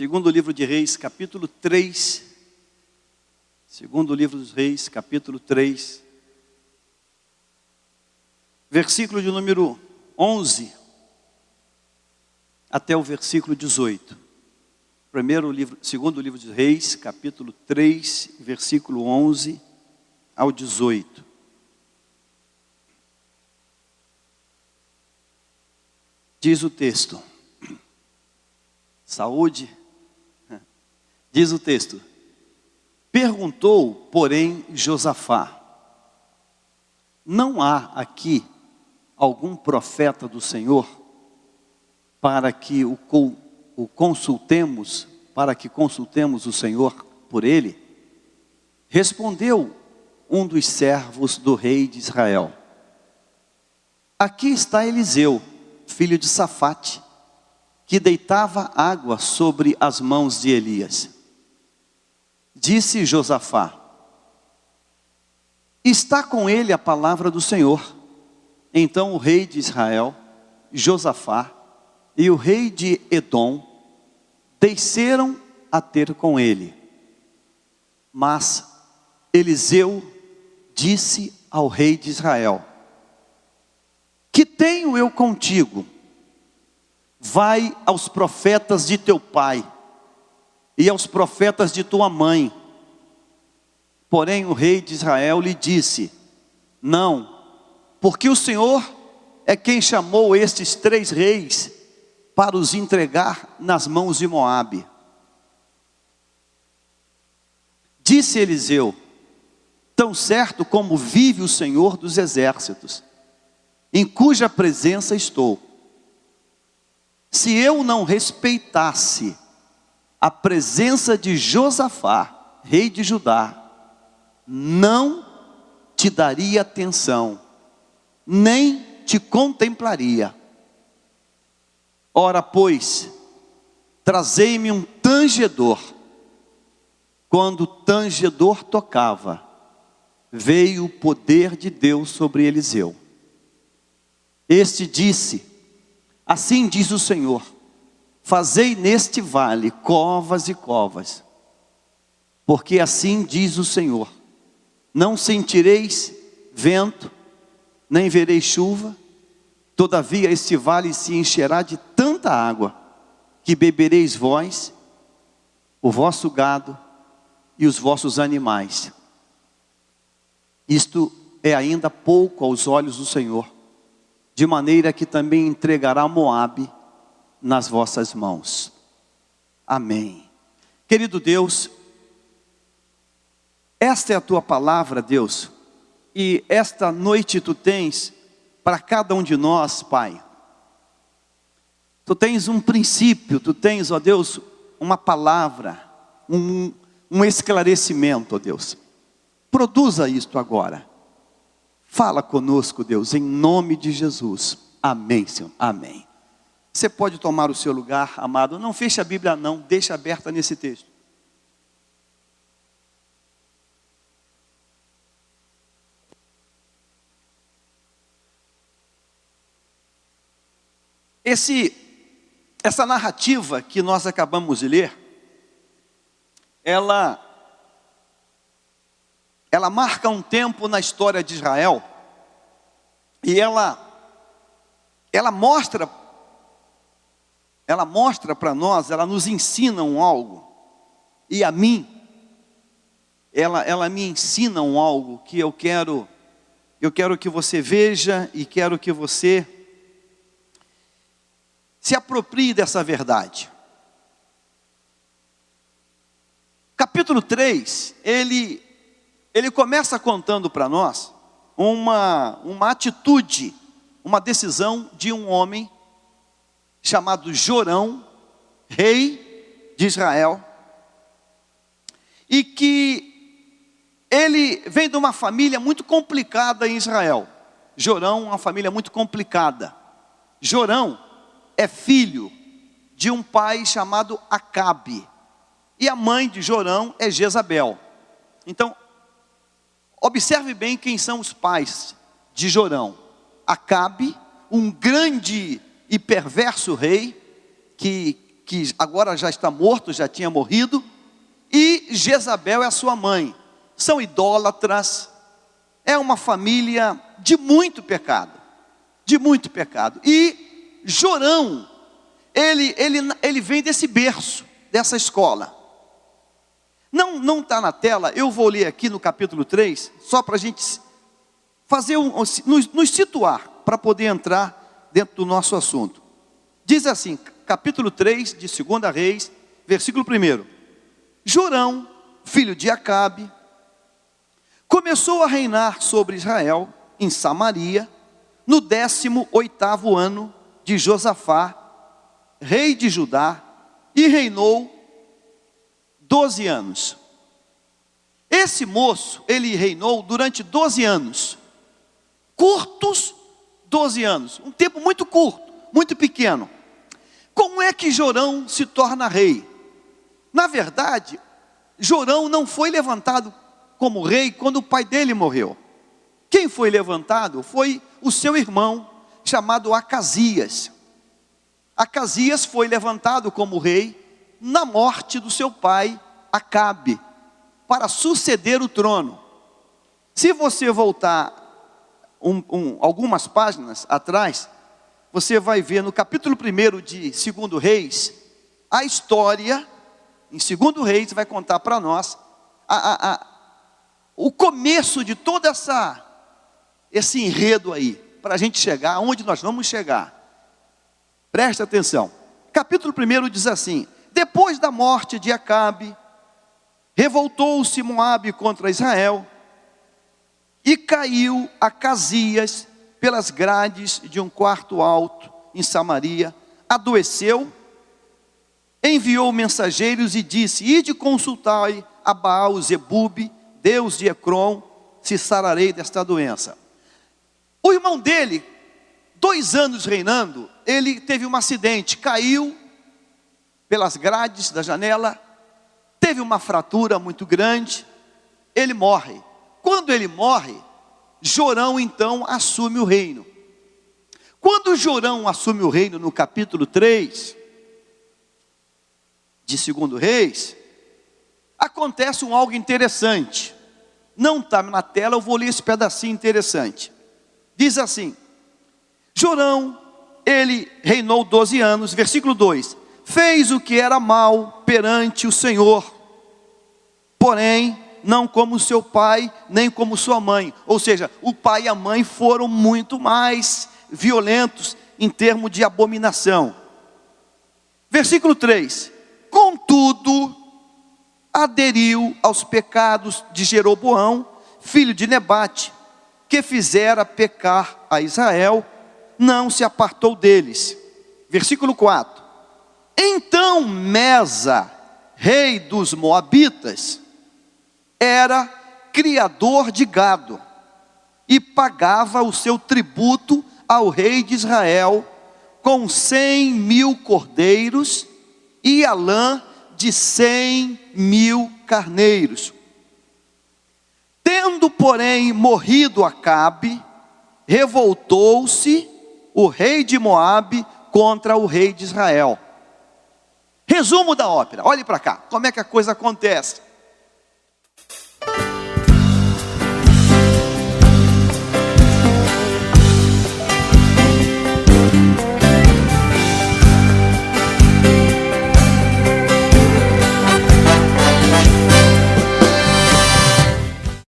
Segundo livro de Reis, capítulo 3. Segundo livro dos Reis, capítulo 3. Versículo de número 11 até o versículo 18. Segundo livro de Reis, capítulo 3, versículo 11 ao 18. Diz o texto. Saúde. Diz o texto. Perguntou, porém, Josafá: não há aqui algum profeta do Senhor para que consultemos o Senhor por ele? Respondeu um dos servos do rei de Israel: aqui está Eliseu, filho de Safate, que deitava água sobre as mãos de Elias. Disse Josafá: está com ele a palavra do Senhor. Então o rei de Israel, Josafá, e o rei de Edom desceram a ter com ele. Mas Eliseu disse ao rei de Israel: que tenho eu contigo? Vai aos profetas de teu pai e aos profetas de tua mãe. Porém o rei de Israel lhe disse: não, porque o Senhor é quem chamou estes 3 reis para os entregar nas mãos de Moabe. Disse Eliseu: tão certo como vive o Senhor dos exércitos, em cuja presença estou, se eu não respeitasse a presença de Josafá, rei de Judá, não te daria atenção, nem te contemplaria. Ora, pois, trazei-me um tangedor. Quando o tangedor tocava, veio o poder de Deus sobre Eliseu. Este disse: assim diz o Senhor, fazei neste vale covas e covas, porque assim diz o Senhor, não sentireis vento, nem vereis chuva, todavia este vale se encherá de tanta água, que bebereis vós, o vosso gado e os vossos animais. Isto é ainda pouco aos olhos do Senhor, de maneira que também entregará Moabe nas vossas mãos. Amém. Querido Deus, esta é a tua palavra, Deus, e esta noite tu tens para cada um de nós, Pai. Tu tens um princípio, tu tens, ó Deus, uma palavra, um esclarecimento, ó Deus. Produza isto agora. Fala conosco, Deus, em nome de Jesus. Amém, Senhor. Amém. Você pode tomar o seu lugar, amado. Não feche a Bíblia não, deixa aberta nesse texto. Essa narrativa que nós acabamos de ler, ela marca um tempo na história de Israel, e ela mostra para nós, ela nos ensina algo, e a mim, ela me ensina algo que eu quero que você veja, e quero que você se aproprie dessa verdade. Capítulo 3, ele começa contando para nós uma atitude, uma decisão de um homem chamado Jorão, rei de Israel, e que ele vem de uma família muito complicada em Israel. Jorão, uma família muito complicada. Jorão é filho de um pai chamado Acabe, e a mãe de Jorão é Jezabel. Então, observe bem quem são os pais de Jorão. Acabe, um grande e perverso rei, que que agora já está morto, já tinha morrido, e Jezabel é a sua mãe. São idólatras, é uma família de muito pecado, E Jorão, ele vem desse berço, dessa escola. Não está na tela, eu vou ler aqui no capítulo 3, só para a gente fazer nos situar, para poder entrar dentro do nosso assunto. Diz assim, capítulo 3 de 2 Reis, versículo 1. Jorão, filho de Acabe, começou a reinar sobre Israel, em Samaria, no 18º ano de Josafá, rei de Judá, e reinou 12 anos. Esse moço, ele reinou durante 12 anos. Curtos 12 anos. Um tempo muito curto, muito pequeno. Como é que Jorão se torna rei? Na verdade, Jorão não foi levantado como rei quando o pai dele morreu. Quem foi levantado foi o seu irmão, chamado Acasias. Acasias foi levantado como rei na morte do seu pai Acabe, para suceder o trono. Se você voltar algumas páginas atrás, você vai ver no capítulo 1 de 2 Reis, a história, em 2 Reis vai contar para nós, o começo de todo esse enredo aí, para a gente chegar aonde nós vamos chegar. Presta atenção, capítulo 1 diz assim: depois da morte de Acabe, revoltou-se Moabe contra Israel, e caiu Acasias pelas grades de um quarto alto em Samaria, adoeceu, enviou mensageiros e disse: ide consultai a Baal-zebube, Deus de Ecrom, se sararei desta doença. O irmão dele, 2 anos reinando, ele teve um acidente, caiu pelas grades da janela, teve uma fratura muito grande, ele morre. Quando ele morre, Jorão então assume o reino. Quando Jorão assume o reino no capítulo 3 de 2 Reis, acontece algo interessante. Não está na tela, eu vou ler esse pedacinho interessante. Diz assim: Jorão, ele reinou 12 anos, versículo 2. Fez o que era mal perante o Senhor, porém não como seu pai, nem como sua mãe. Ou seja, o pai e a mãe foram muito mais violentos em termos de abominação. Versículo 3. Contudo, aderiu aos pecados de Jeroboão, filho de Nebate, que fizera pecar a Israel, não se apartou deles. Versículo 4. Então Mesa, rei dos Moabitas, era criador de gado e pagava o seu tributo ao rei de Israel com 100.000 cordeiros e a lã de 100.000 carneiros. Tendo, porém, morrido Acabe, revoltou-se o rei de Moabe contra o rei de Israel. Resumo da ópera, olhe para cá, como é que a coisa acontece.